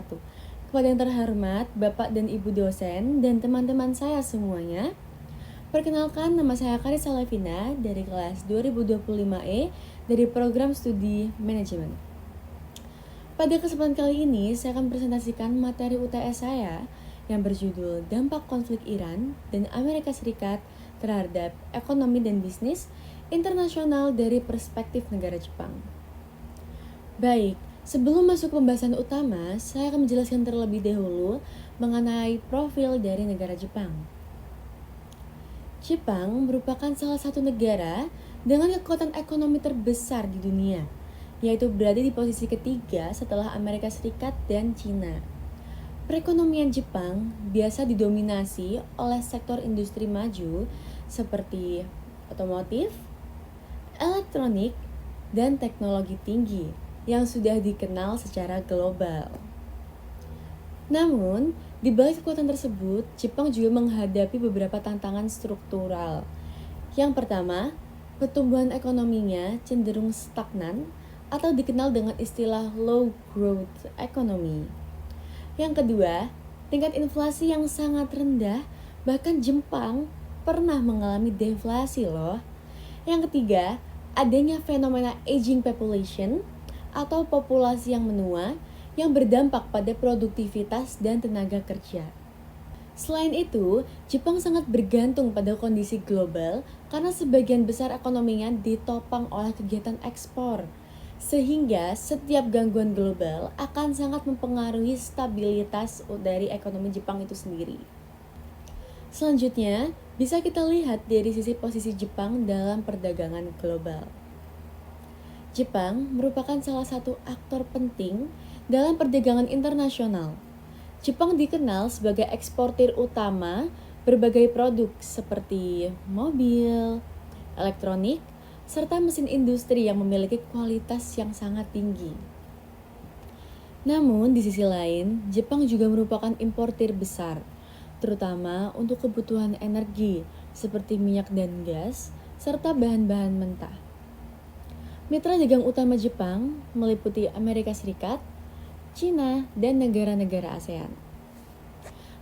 wabarakatuh. Kepada yang terhormat, Bapak dan Ibu dosen, dan teman-teman saya semuanya. Perkenalkan, nama saya Karissa Levina dari kelas 2025E dari program studi manajemen. Pada kesempatan kali ini, saya akan presentasikan materi UTS saya yang berjudul Dampak Konflik Iran dan Amerika Serikat terhadap ekonomi dan bisnis internasional dari perspektif negara Jepang. Baik, sebelum masuk ke pembahasan utama, saya akan menjelaskan terlebih dahulu mengenai profil dari negara Jepang. Jepang merupakan salah satu negara dengan kekuatan ekonomi terbesar di dunia, yaitu berada di posisi ketiga setelah Amerika Serikat dan Cina. Perekonomian Jepang biasa didominasi oleh sektor industri maju seperti otomotif, elektronik, dan teknologi tinggi yang sudah dikenal secara global. Namun, di balik kekuatan tersebut, Jepang juga menghadapi beberapa tantangan struktural. Yang pertama, pertumbuhan ekonominya cenderung stagnan atau dikenal dengan istilah low growth economy. Yang kedua, tingkat inflasi yang sangat rendah, bahkan Jepang pernah mengalami deflasi loh. Yang ketiga, adanya fenomena aging population atau populasi yang menua yang berdampak pada produktivitas dan tenaga kerja. Selain itu, Jepang sangat bergantung pada kondisi global karena sebagian besar ekonominya ditopang oleh kegiatan ekspor. Sehingga setiap gangguan global akan sangat mempengaruhi stabilitas dari ekonomi Jepang itu sendiri. Selanjutnya, bisa kita lihat dari sisi posisi Jepang dalam perdagangan global. Jepang merupakan salah satu aktor penting dalam perdagangan internasional. Jepang dikenal sebagai eksportir utama berbagai produk seperti mobil, elektronik, serta mesin industri yang memiliki kualitas yang sangat tinggi. Namun, di sisi lain, Jepang juga merupakan importir besar, terutama untuk kebutuhan energi seperti minyak dan gas, serta bahan-bahan mentah. Mitra dagang utama Jepang meliputi Amerika Serikat, Cina, dan negara-negara ASEAN.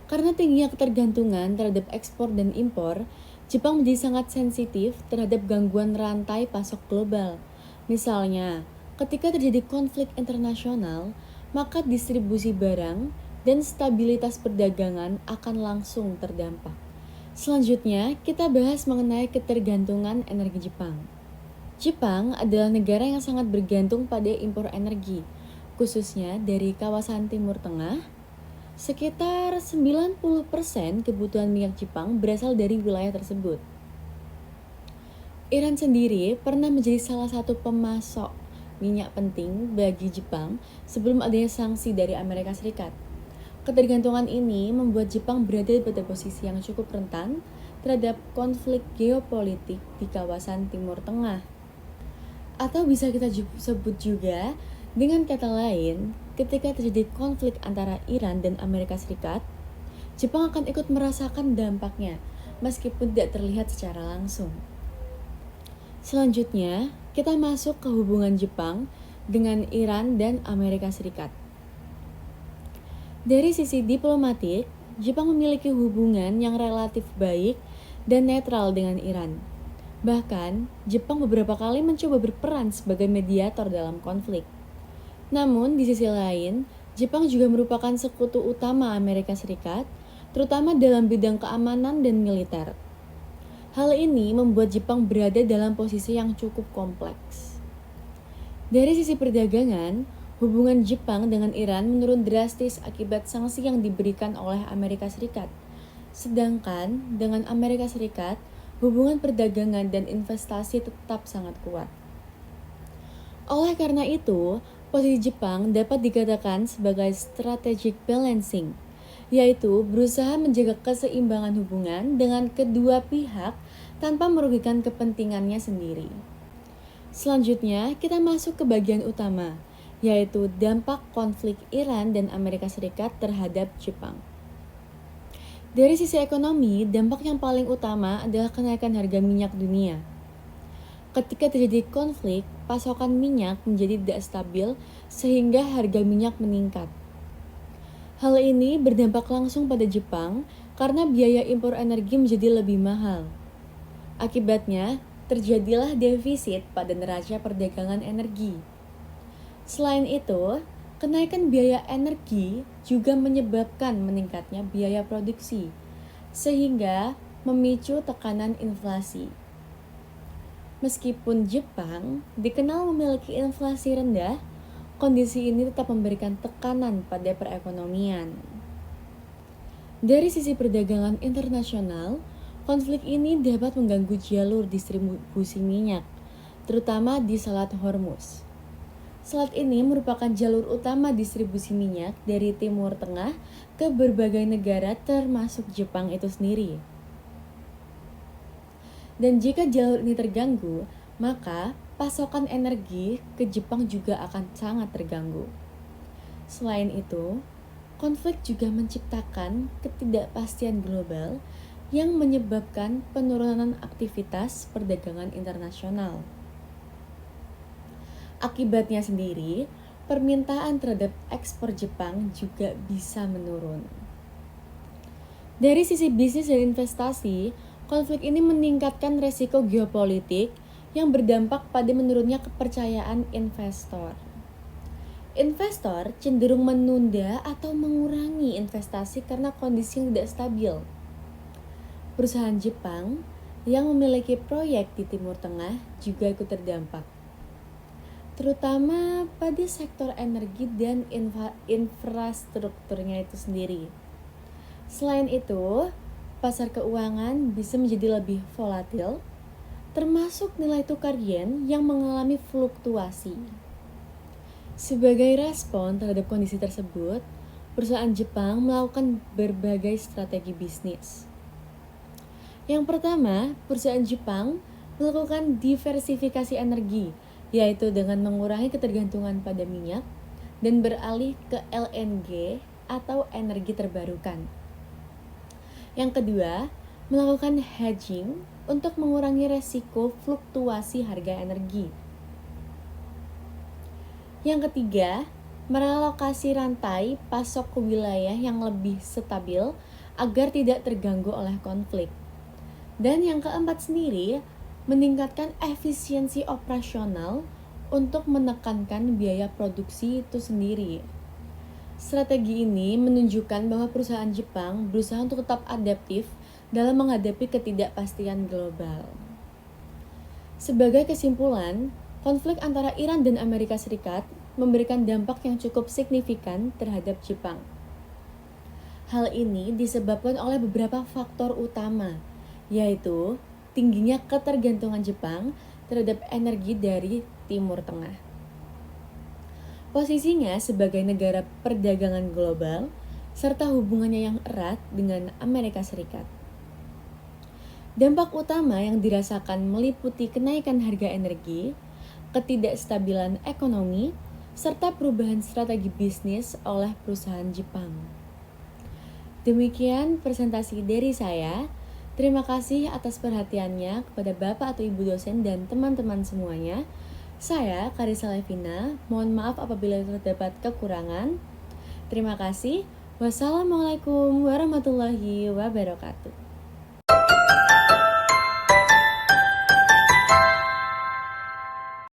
Karena tingginya ketergantungan terhadap ekspor dan impor, Jepang menjadi sangat sensitif terhadap gangguan rantai pasok global. Misalnya, ketika terjadi konflik internasional, maka distribusi barang dan stabilitas perdagangan akan langsung terdampak. Selanjutnya, kita bahas mengenai ketergantungan energi Jepang. Jepang adalah negara yang sangat bergantung pada impor energi, khususnya dari kawasan Timur Tengah. Sekitar 90% kebutuhan minyak Jepang berasal dari wilayah tersebut. Iran sendiri pernah menjadi salah satu pemasok minyak penting bagi Jepang sebelum adanya sanksi dari Amerika Serikat. Ketergantungan ini membuat Jepang berada pada posisi yang cukup rentan terhadap konflik geopolitik di kawasan Timur Tengah. Atau bisa kita sebut juga dengan kata lain, ketika terjadi konflik antara Iran dan Amerika Serikat, Jepang akan ikut merasakan dampaknya meskipun tidak terlihat secara langsung. Selanjutnya, kita masuk ke hubungan Jepang dengan Iran dan Amerika Serikat. Dari sisi diplomatik, Jepang memiliki hubungan yang relatif baik dan netral dengan Iran. Bahkan, Jepang beberapa kali mencoba berperan sebagai mediator dalam konflik. Namun, di sisi lain, Jepang juga merupakan sekutu utama Amerika Serikat, terutama dalam bidang keamanan dan militer. Hal ini membuat Jepang berada dalam posisi yang cukup kompleks. Dari sisi perdagangan, hubungan Jepang dengan Iran menurun drastis akibat sanksi yang diberikan oleh Amerika Serikat. Sedangkan dengan Amerika Serikat, hubungan perdagangan dan investasi tetap sangat kuat. Oleh karena itu, posisi Jepang dapat dikatakan sebagai strategic balancing, yaitu berusaha menjaga keseimbangan hubungan dengan kedua pihak tanpa merugikan kepentingannya sendiri. Selanjutnya, kita masuk ke bagian utama, yaitu dampak konflik Iran dan Amerika Serikat terhadap Jepang. Dari sisi ekonomi, dampak yang paling utama adalah kenaikan harga minyak dunia. Ketika terjadi konflik, pasokan minyak menjadi tidak stabil sehingga harga minyak meningkat. Hal ini berdampak langsung pada Jepang karena biaya impor energi menjadi lebih mahal. Akibatnya, terjadilah defisit pada neraca perdagangan energi. Selain itu, kenaikan biaya energi juga menyebabkan meningkatnya biaya produksi, sehingga memicu tekanan inflasi. Meskipun Jepang dikenal memiliki inflasi rendah, kondisi ini tetap memberikan tekanan pada perekonomian. Dari sisi perdagangan internasional, konflik ini dapat mengganggu jalur distribusi minyak, terutama di Selat Hormuz. Selat ini merupakan jalur utama distribusi minyak dari Timur Tengah ke berbagai negara termasuk Jepang itu sendiri. Dan jika jalur ini terganggu, maka pasokan energi ke Jepang juga akan sangat terganggu. Selain itu, konflik juga menciptakan ketidakpastian global yang menyebabkan penurunan aktivitas perdagangan internasional. Akibatnya sendiri, permintaan terhadap ekspor Jepang juga bisa menurun. Dari sisi bisnis dan investasi, konflik ini meningkatkan resiko geopolitik yang berdampak pada menurunnya kepercayaan investor. Investor cenderung menunda atau mengurangi investasi karena kondisi yang tidak stabil. Perusahaan Jepang yang memiliki proyek di Timur Tengah juga ikut terdampak, terutama pada sektor energi dan infrastrukturnya itu sendiri. Selain itu, pasar keuangan bisa menjadi lebih volatil, termasuk nilai tukar yen yang mengalami fluktuasi. Sebagai respon terhadap kondisi tersebut, perusahaan Jepang melakukan berbagai strategi bisnis. Yang pertama, perusahaan Jepang melakukan diversifikasi energi, yaitu dengan mengurangi ketergantungan pada minyak dan beralih ke LNG atau energi terbarukan. Yang kedua, melakukan hedging untuk mengurangi resiko fluktuasi harga energi. Yang ketiga, merelokasi rantai pasok ke wilayah yang lebih stabil agar tidak terganggu oleh konflik. Dan yang keempat sendiri, meningkatkan efisiensi operasional untuk menekankan biaya produksi itu sendiri. Strategi ini menunjukkan bahwa perusahaan Jepang berusaha untuk tetap adaptif dalam menghadapi ketidakpastian global. Sebagai kesimpulan, konflik antara Iran dan Amerika Serikat memberikan dampak yang cukup signifikan terhadap Jepang. Hal ini disebabkan oleh beberapa faktor utama, yaitu tingginya ketergantungan Jepang terhadap energi dari Timur Tengah. Posisinya sebagai negara perdagangan global, serta hubungannya yang erat dengan Amerika Serikat. Dampak utama yang dirasakan meliputi kenaikan harga energi, ketidakstabilan ekonomi, serta perubahan strategi bisnis oleh perusahaan Jepang. Demikian presentasi dari saya. Terima kasih atas perhatiannya kepada Bapak atau Ibu dosen dan teman-teman semuanya. Saya, Karissa Levina, mohon maaf apabila terdapat kekurangan. Terima kasih. Wassalamualaikum warahmatullahi wabarakatuh.